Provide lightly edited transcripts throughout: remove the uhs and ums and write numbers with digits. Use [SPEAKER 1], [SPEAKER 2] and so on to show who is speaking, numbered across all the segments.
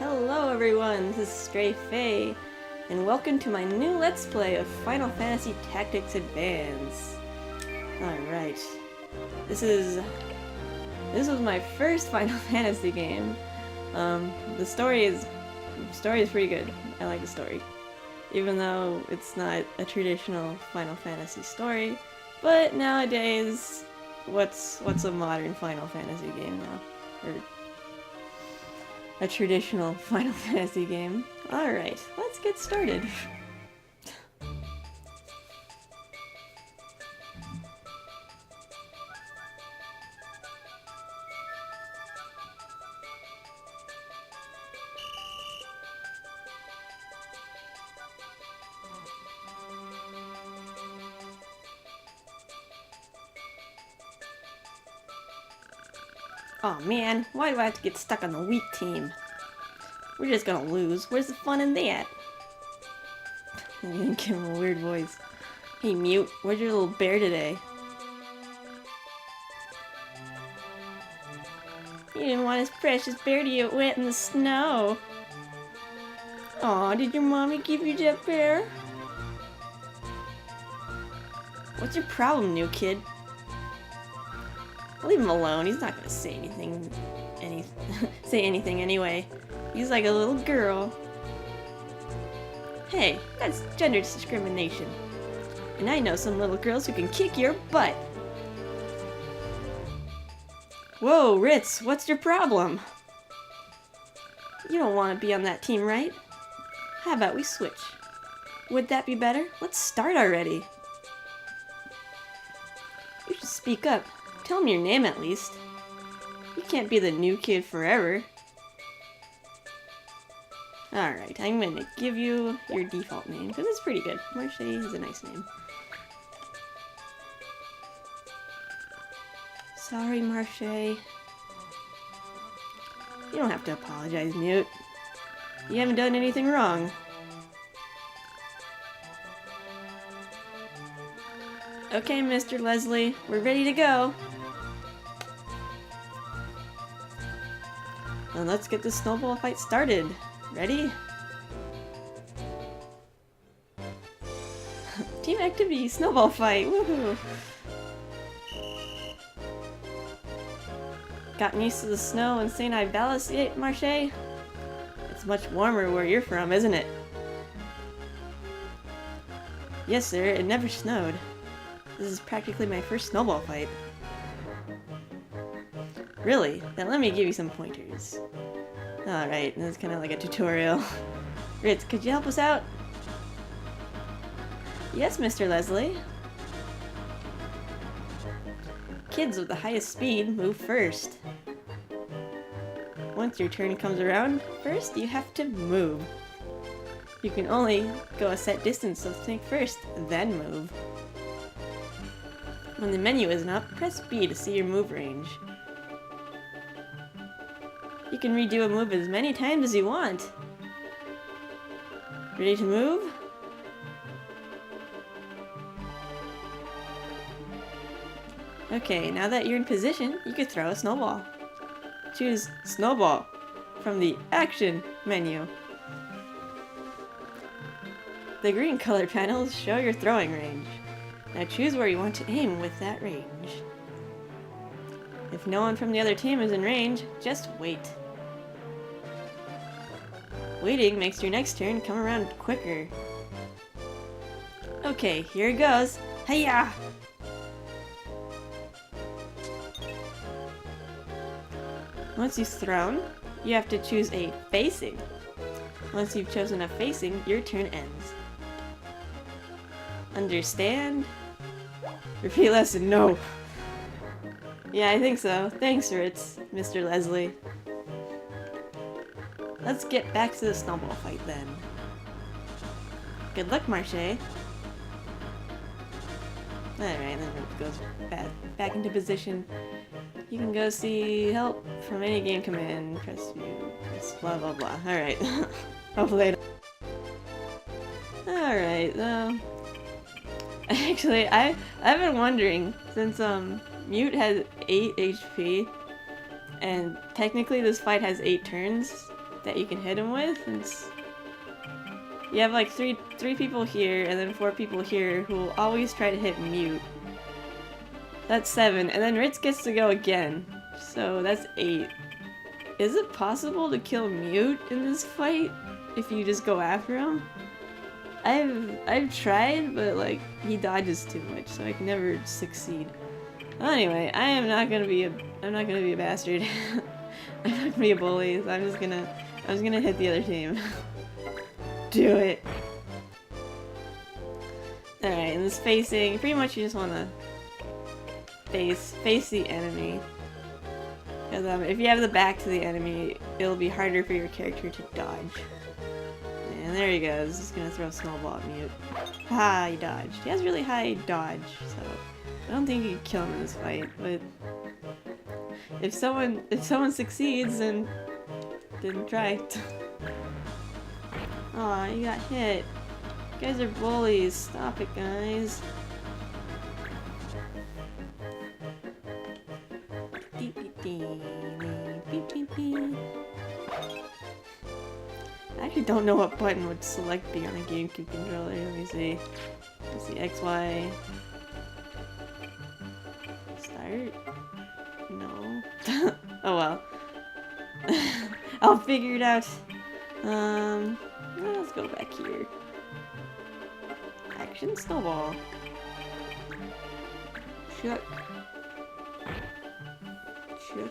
[SPEAKER 1] Hello everyone, this is Stray Faye, and welcome to my new Let's Play of Final Fantasy Tactics Advance. Alright, this was my first Final Fantasy game. The story is pretty good. I like the story. Even though it's not a traditional Final Fantasy story, but nowadays, what's a modern Final Fantasy game now? Or a traditional Final Fantasy game. Alright, let's get started. Oh man, why do I have to get stuck on the weak team? We're just gonna lose. Where's the fun in that? Give him a weird voice. Hey Mewt, where's your little bear today? He didn't want his precious bear to get wet in the snow. Aw, did your mommy give you that bear? What's your problem, new kid? Leave him alone. He's not gonna say anything. Say anything anyway. He's like a little girl. Hey, that's gender discrimination. And I know some little girls who can kick your butt. Whoa, Ritz, what's your problem? You don't want to be on that team, right? How about we switch? Would that be better? Let's start already. You should speak up. Tell him your name at least. You can't be the new kid forever. Alright, I'm gonna give you your default name, because it's pretty good. Marche is a nice name. Sorry, Marche. You don't have to apologize, Mewt. You haven't done anything wrong. Okay, Mr. Leslie, we're ready to go. Now let's get this snowball fight started. Ready? Team activity, snowball fight, woohoo! Gotten used to the snow in St. Ivalice yet, Marche? It's much warmer where you're from, isn't it? Yes, sir, it never snowed. This is practically my first snowball fight. Really? Then let me give you some pointers. Alright, this is kind of like a tutorial. Ritz, could you help us out? Yes, Mr. Leslie. Kids with the highest speed move first. Once your turn comes around, first you have to move. You can only go a set distance, so think first, then move. When the menu isn't up, press B to see your move range. You can redo a move as many times as you want. Ready to move? Okay, now that you're in position, you can throw a snowball. Choose Snowball from the Action menu. The green color panels show your throwing range. Now choose where you want to aim with that range. If no one from the other team is in range, just wait. Waiting makes your next turn come around quicker. Okay, here it goes. Hiya! Once you've thrown, you have to choose a facing. Once you've chosen a facing, your turn ends. Understand? Repeat lesson, no. Yeah, I think so. Thanks, Ritz, Mr. Leslie. Let's get back to the snowball fight then. Good luck, Marche. Alright, then it goes back into position. You can go see help from any game command. Press U, press blah blah blah. Alright. Hopefully Alright, actually, I've been wondering, since Mewt has 8 HP, and technically this fight has 8 turns, that you can hit him with. And you have like three people here and then 4 people here who will always try to hit Mewt. That's 7, and then Ritz gets to go again. So that's 8. Is it possible to kill Mewt in this fight if you just go after him? I've tried, but like he dodges too much, so I can never succeed. Well, anyway, I'm not gonna be a bastard. I'm not gonna be a bully. So I'm just gonna hit the other team. Do it. All right, and this facing, pretty much you just wanna face the enemy. Because if you have the back to the enemy, it'll be harder for your character to dodge. And there he goes. He's gonna throw Snowball at Mewt. Ha! He dodged. He has really high dodge, so I don't think you can kill him in this fight. But if someone succeeds, then didn't try. Aw, you got hit. You guys are bullies. Stop it, guys. I actually don't know what button would select B on a GameCube controller. Let me see. Let's see, X, Y. Start? No. Oh well. I'll figure it out. Let's go back here. Action Snowball. Chuck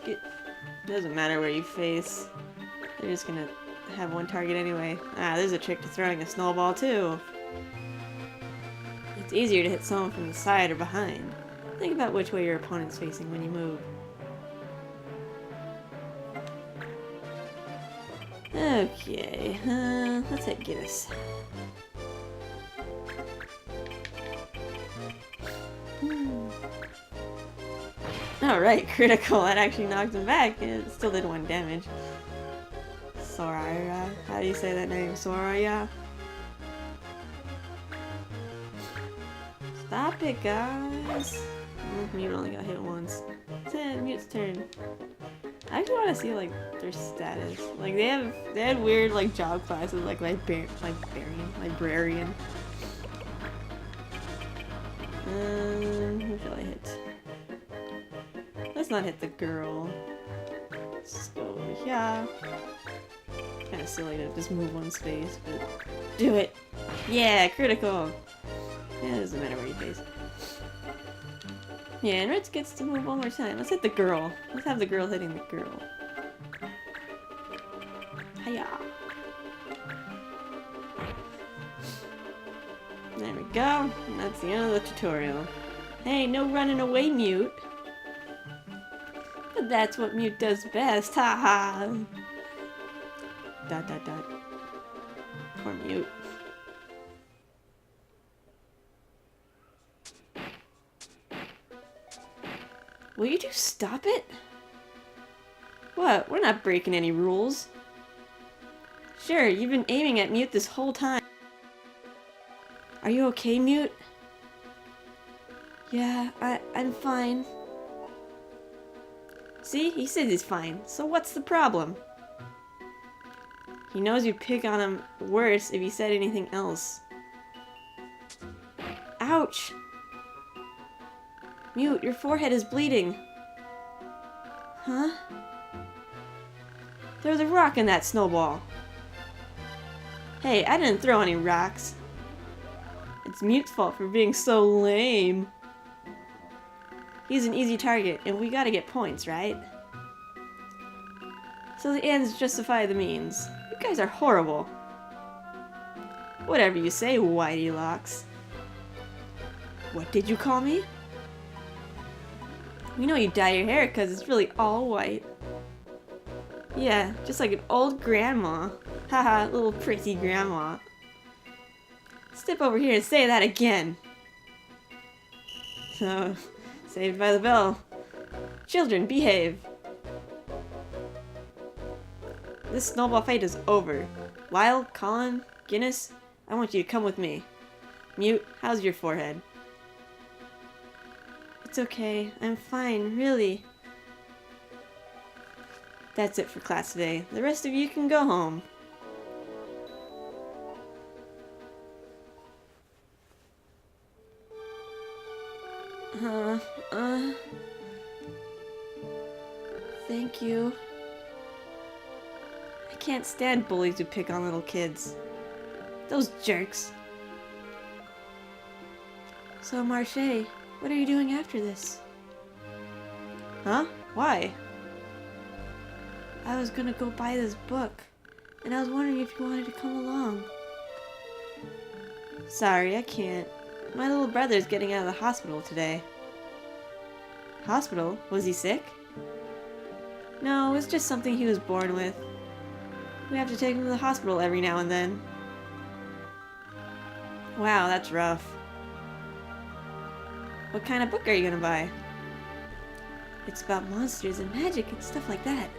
[SPEAKER 1] it. Doesn't matter where you face. They're just gonna have one target anyway. Ah, there's a trick to throwing a snowball too. It's easier to hit someone from the side or behind. Think about which way your opponent's facing when you move. Okay, let's hit Guinness. Alright, critical. That actually knocked him back. It still did 1 damage. Soraya. How do you say that name? Soraya? Stop it, guys. Mewt only got hit once. It's Mewt's turn. I actually want to see like their status. Like they had weird like job classes like librarian. Who shall I hit? Let's not hit the girl. Let's go over here. Kind of silly to just move one space, but do it. Yeah, critical. Yeah, it doesn't matter where you face. Yeah, and Ritz gets to move one more time. Let's hit the girl. Let's have the girl hitting the girl. Hiya. There we go. And that's the end of the tutorial. Hey, no running away, Mewt. But that's what Mewt does best. Haha. Dot dot dot. Poor Mewt. Will you two stop it? What? We're not breaking any rules. Sure, you've been aiming at Mewt this whole time. Are you okay, Mewt? Yeah, I'm fine. See? He says he's fine. So what's the problem? He knows you'd pick on him worse if he said anything else. Ouch! Mewt, your forehead is bleeding. Huh? There's a rock in that snowball. Hey, I didn't throw any rocks. It's Mewt's fault for being so lame. He's an easy target, and we gotta get points, right? So the ends justify the means. You guys are horrible. Whatever you say, Whitey Locks. What did you call me? We know you dye your hair because it's really all white. Yeah, just like an old grandma. Haha, little pretty grandma. Step over here and say that again. So, saved by the bell. Children, behave. This snowball fight is over. Lyle, Colin, Guinness, I want you to come with me. Mewt, how's your forehead? It's okay. I'm fine, really. That's it for class today. The rest of you can go home. Thank you. I can't stand bullies who pick on little kids. Those jerks. So, Marche, what are you doing after this? Huh? Why? I was gonna go buy this book, and I was wondering if you wanted to come along. Sorry, I can't. My little brother's getting out of the hospital today. Hospital? Was he sick? No, it was just something he was born with. We have to take him to the hospital every now and then. Wow, that's rough. What kind of book are you gonna buy? It's about monsters and magic and stuff like that.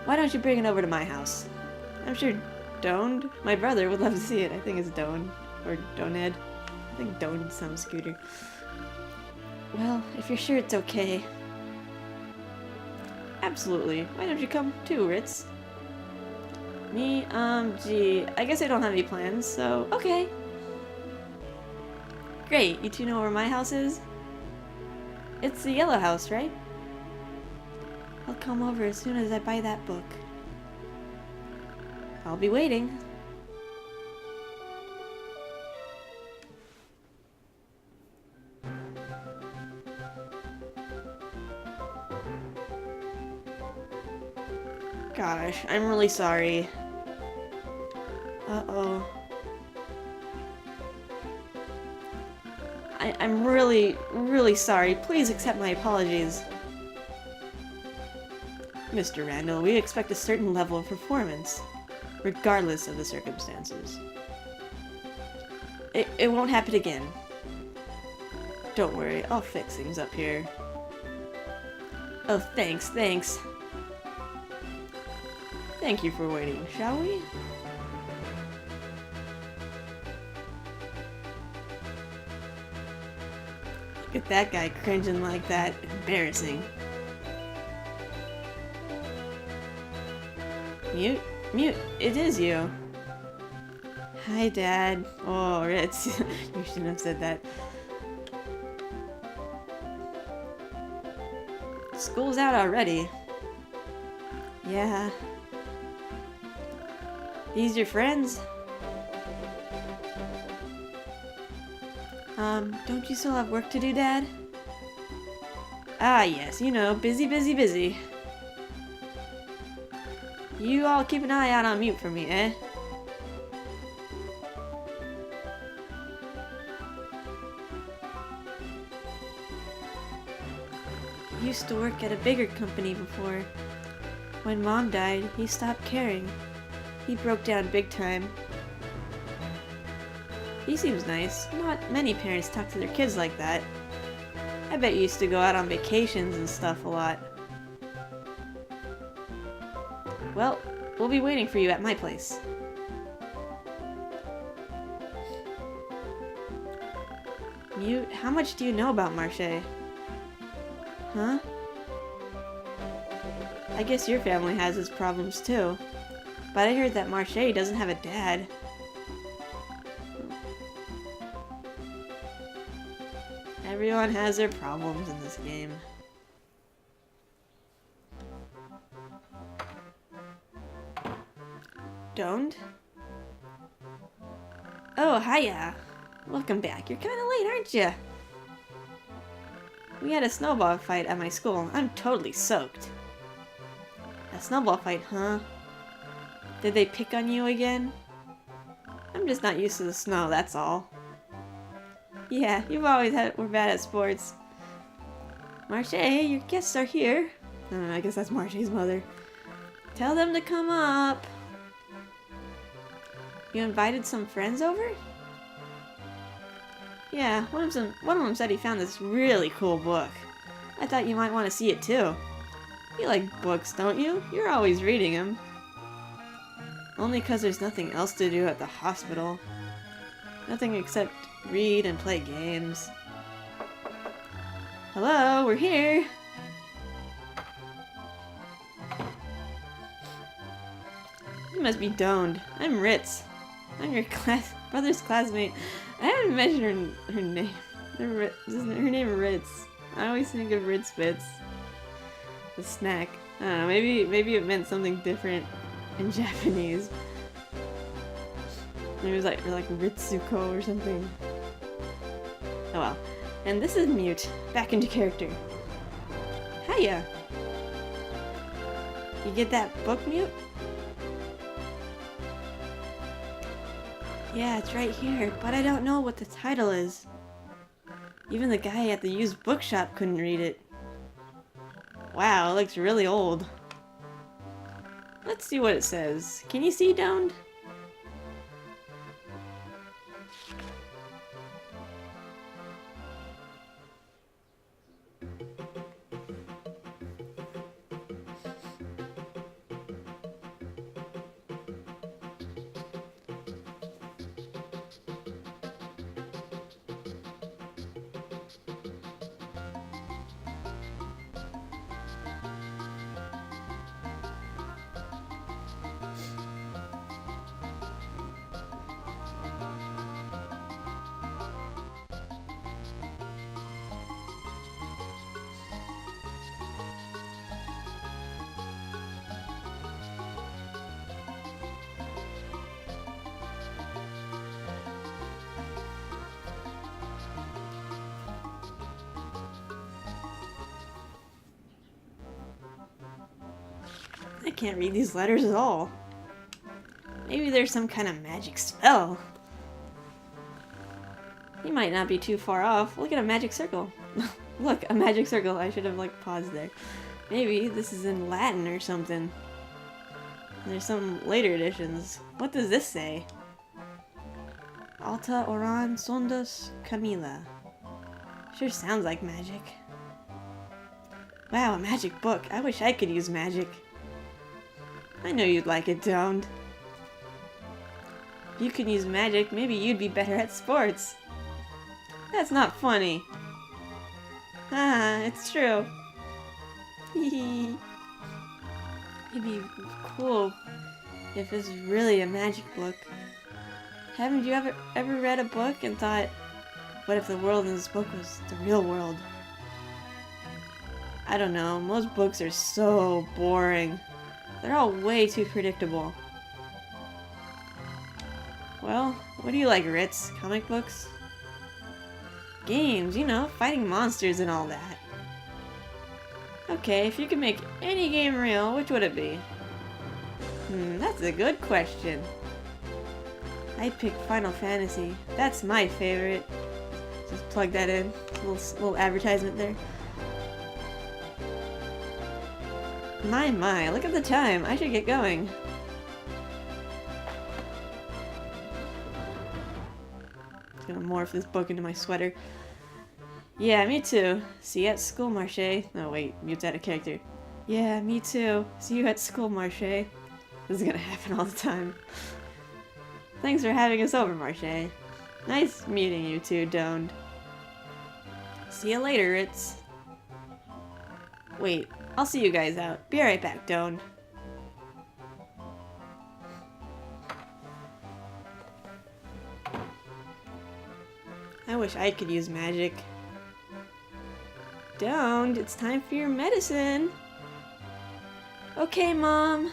[SPEAKER 1] Why don't you bring it over to my house? I'm sure Doned, my brother, would love to see it. I think it's Doned. Or Doned. I think Doned sounds scooter. Well, if you're sure it's okay. Absolutely. Why don't you come too, Ritz? Me? Gee, I guess I don't have any plans, so okay. Great, you two know where my house is? It's the yellow house, right? I'll come over as soon as I buy that book. I'll be waiting. Gosh, I'm really sorry. Uh-oh. I'm really, really sorry. Please accept my apologies. Mr. Randall, we expect a certain level of performance, regardless of the circumstances. It won't happen again. Don't worry, I'll fix things up here. Oh, thanks. Thank you for waiting, shall we? Look at that guy cringing like that. Embarrassing. Mewt, it is you. Hi, Dad. Oh, Ritz. You shouldn't have said that. School's out already. Yeah. These your friends? Don't you still have work to do, Dad? Ah, yes, you know, busy. You all keep an eye out on Mewt for me, eh? He used to work at a bigger company before. When Mom died, he stopped caring. He broke down big time. He seems nice. Not many parents talk to their kids like that. I bet you used to go out on vacations and stuff a lot. Well, we'll be waiting for you at my place. Mewt, how much do you know about Marche? Huh? I guess your family has its problems too. But I heard that Marche doesn't have a dad. Everyone has their problems in this game. Don't? Oh, hiya! Welcome back. You're kinda late, aren't you? We had a snowball fight at my school. I'm totally soaked. A snowball fight, huh? Did they pick on you again? I'm just not used to the snow, that's all. Yeah, you've always were bad at sports. Marche, your guests are here. I guess that's Marche's mother. Tell them to come up. You invited some friends over? Yeah, one of them said he found this really cool book. I thought you might want to see it too. You like books, don't you? You're always reading them. Only 'cause there's nothing else to do at the hospital. Nothing except read and play games. Hello, we're here! You must be Doned. I'm Ritz. I'm your brother's classmate. I haven't mentioned her name. Her name Ritz. I always think of Ritz Bits. The snack. I don't know, maybe it meant something different in Japanese. Maybe it was like Ritsuko or something. Oh well. And this is Mewt. Back into character. Hiya! You get that book, Mewt? Yeah, it's right here, but I don't know what the title is. Even the guy at the used bookshop couldn't read it. Wow, it looks really old. Let's see what it says. Can you see, Doned? I can't read these letters at all. Maybe there's some kind of magic spell. You might not be too far off. Look at a magic circle. Look, a magic circle. I should have paused there. Maybe this is in Latin or something. There's some later editions. What does this say? Alta oran sondas Camila. Sure sounds like magic. Wow, a magic book. I wish I could use magic. I know you'd like it, Doned. If you could use magic, maybe you'd be better at sports. That's not funny. Ah, it's true. It'd be cool if this was really a magic book. Haven't you ever read a book and thought, what if the world in this book was the real world? I don't know, most books are so boring. They're all way too predictable. Well, what do you like, Ritz? Comic books? Games, you know, fighting monsters and all that. Okay, if you could make any game real, which would it be? That's a good question. I'd pick Final Fantasy. That's my favorite. Just plug that in. Little advertisement there. My, look at the time. I should get going. I'm gonna morph this book into my sweater. Yeah, me too. See you at school, Marche. No, wait, Mewt's out of character. Yeah, me too. See you at school, Marche. This is gonna happen all the time. Thanks for having us over, Marche. Nice meeting you two, Doned. See you later, Ritz. Wait, I'll see you guys out. Be right back, Doned. I wish I could use magic. Doned, it's time for your medicine. Okay, Mom.